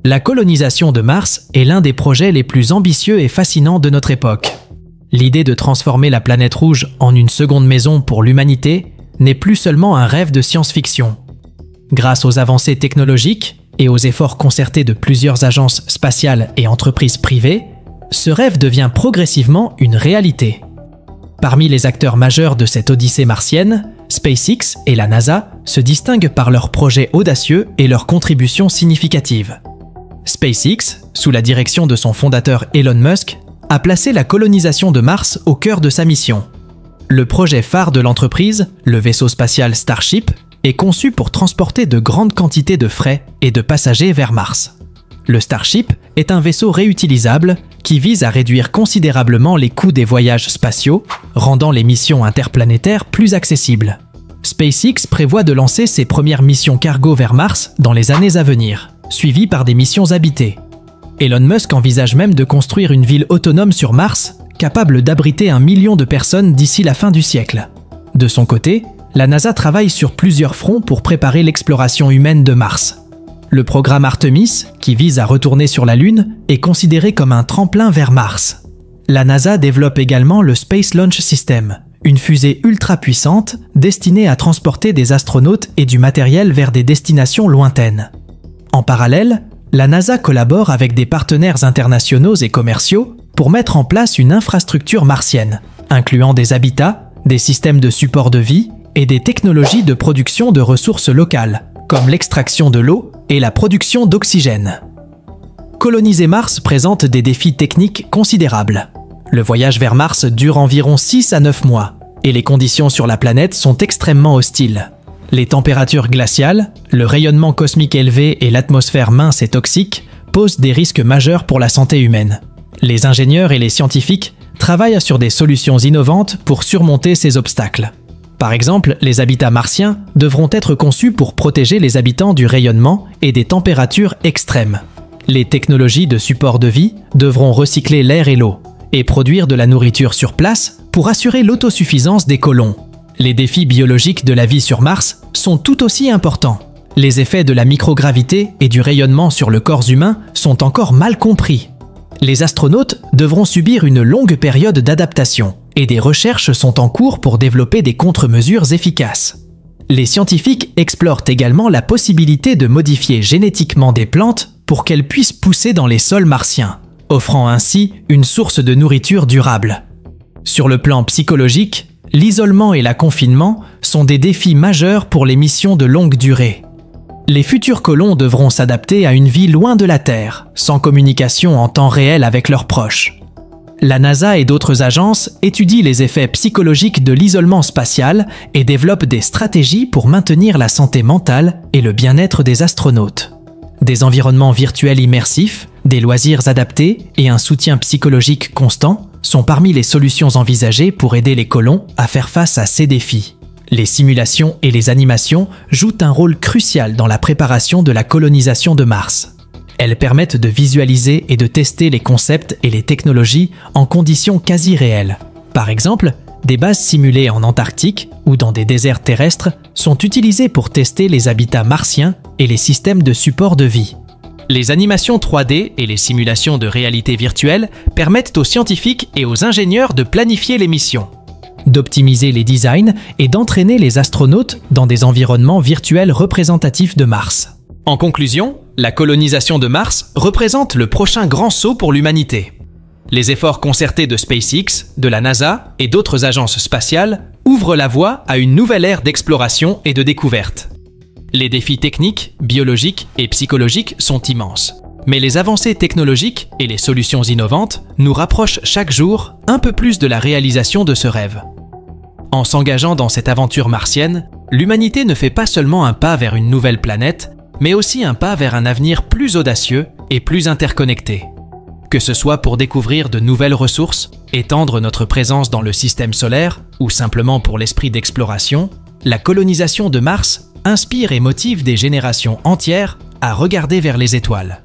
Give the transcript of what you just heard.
La colonisation de Mars est l'un des projets les plus ambitieux et fascinants de notre époque. L'idée de transformer la planète rouge en une seconde maison pour l'humanité n'est plus seulement un rêve de science-fiction. Grâce aux avancées technologiques et aux efforts concertés de plusieurs agences spatiales et entreprises privées, ce rêve devient progressivement une réalité. Parmi les acteurs majeurs de cette odyssée martienne, SpaceX et la NASA se distinguent par leurs projets audacieux et leurs contributions significatives. SpaceX, sous la direction de son fondateur Elon Musk, a placé la colonisation de Mars au cœur de sa mission. Le projet phare de l'entreprise, le vaisseau spatial Starship, est conçu pour transporter de grandes quantités de fret et de passagers vers Mars. Le Starship est un vaisseau réutilisable qui vise à réduire considérablement les coûts des voyages spatiaux, rendant les missions interplanétaires plus accessibles. SpaceX prévoit de lancer ses premières missions cargo vers Mars dans les années à venir, suivies par des missions habitées. Elon Musk envisage même de construire une ville autonome sur Mars, capable d'abriter 1 million de personnes d'ici la fin du siècle. De son côté, la NASA travaille sur plusieurs fronts pour préparer l'exploration humaine de Mars. Le programme Artemis, qui vise à retourner sur la Lune, est considéré comme un tremplin vers Mars. La NASA développe également le Space Launch System, une fusée ultra puissante destinée à transporter des astronautes et du matériel vers des destinations lointaines. En parallèle, la NASA collabore avec des partenaires internationaux et commerciaux pour mettre en place une infrastructure martienne, incluant des habitats, des systèmes de support de vie et des technologies de production de ressources locales, comme l'extraction de l'eau et la production d'oxygène. Coloniser Mars présente des défis techniques considérables. Le voyage vers Mars dure environ 6 à 9 mois, et les conditions sur la planète sont extrêmement hostiles. Les températures glaciales, le rayonnement cosmique élevé et l'atmosphère mince et toxique posent des risques majeurs pour la santé humaine. Les ingénieurs et les scientifiques travaillent sur des solutions innovantes pour surmonter ces obstacles. Par exemple, les habitats martiens devront être conçus pour protéger les habitants du rayonnement et des températures extrêmes. Les technologies de support de vie devront recycler l'air et l'eau et produire de la nourriture sur place pour assurer l'autosuffisance des colons. Les défis biologiques de la vie sur Mars sont tout aussi importants. Les effets de la microgravité et du rayonnement sur le corps humain sont encore mal compris. Les astronautes devront subir une longue période d'adaptation et des recherches sont en cours pour développer des contre-mesures efficaces. Les scientifiques explorent également la possibilité de modifier génétiquement des plantes pour qu'elles puissent pousser dans les sols martiens, offrant ainsi une source de nourriture durable. Sur le plan psychologique, l'isolement et le confinement sont des défis majeurs pour les missions de longue durée. Les futurs colons devront s'adapter à une vie loin de la Terre, sans communication en temps réel avec leurs proches. La NASA et d'autres agences étudient les effets psychologiques de l'isolement spatial et développent des stratégies pour maintenir la santé mentale et le bien-être des astronautes. Des environnements virtuels immersifs, des loisirs adaptés et un soutien psychologique constant sont parmi les solutions envisagées pour aider les colons à faire face à ces défis. Les simulations et les animations jouent un rôle crucial dans la préparation de la colonisation de Mars. Elles permettent de visualiser et de tester les concepts et les technologies en conditions quasi réelles. Par exemple, des bases simulées en Antarctique ou dans des déserts terrestres sont utilisées pour tester les habitats martiens et les systèmes de support de vie. Les animations 3D et les simulations de réalité virtuelle permettent aux scientifiques et aux ingénieurs de planifier les missions, d'optimiser les designs et d'entraîner les astronautes dans des environnements virtuels représentatifs de Mars. En conclusion, la colonisation de Mars représente le prochain grand saut pour l'humanité. Les efforts concertés de SpaceX, de la NASA et d'autres agences spatiales ouvrent la voie à une nouvelle ère d'exploration et de découverte. Les défis techniques, biologiques et psychologiques sont immenses. Mais les avancées technologiques et les solutions innovantes nous rapprochent chaque jour un peu plus de la réalisation de ce rêve. En s'engageant dans cette aventure martienne, l'humanité ne fait pas seulement un pas vers une nouvelle planète, mais aussi un pas vers un avenir plus audacieux et plus interconnecté. Que ce soit pour découvrir de nouvelles ressources, étendre notre présence dans le système solaire, ou simplement pour l'esprit d'exploration, la colonisation de Mars inspire et motive des générations entières à regarder vers les étoiles.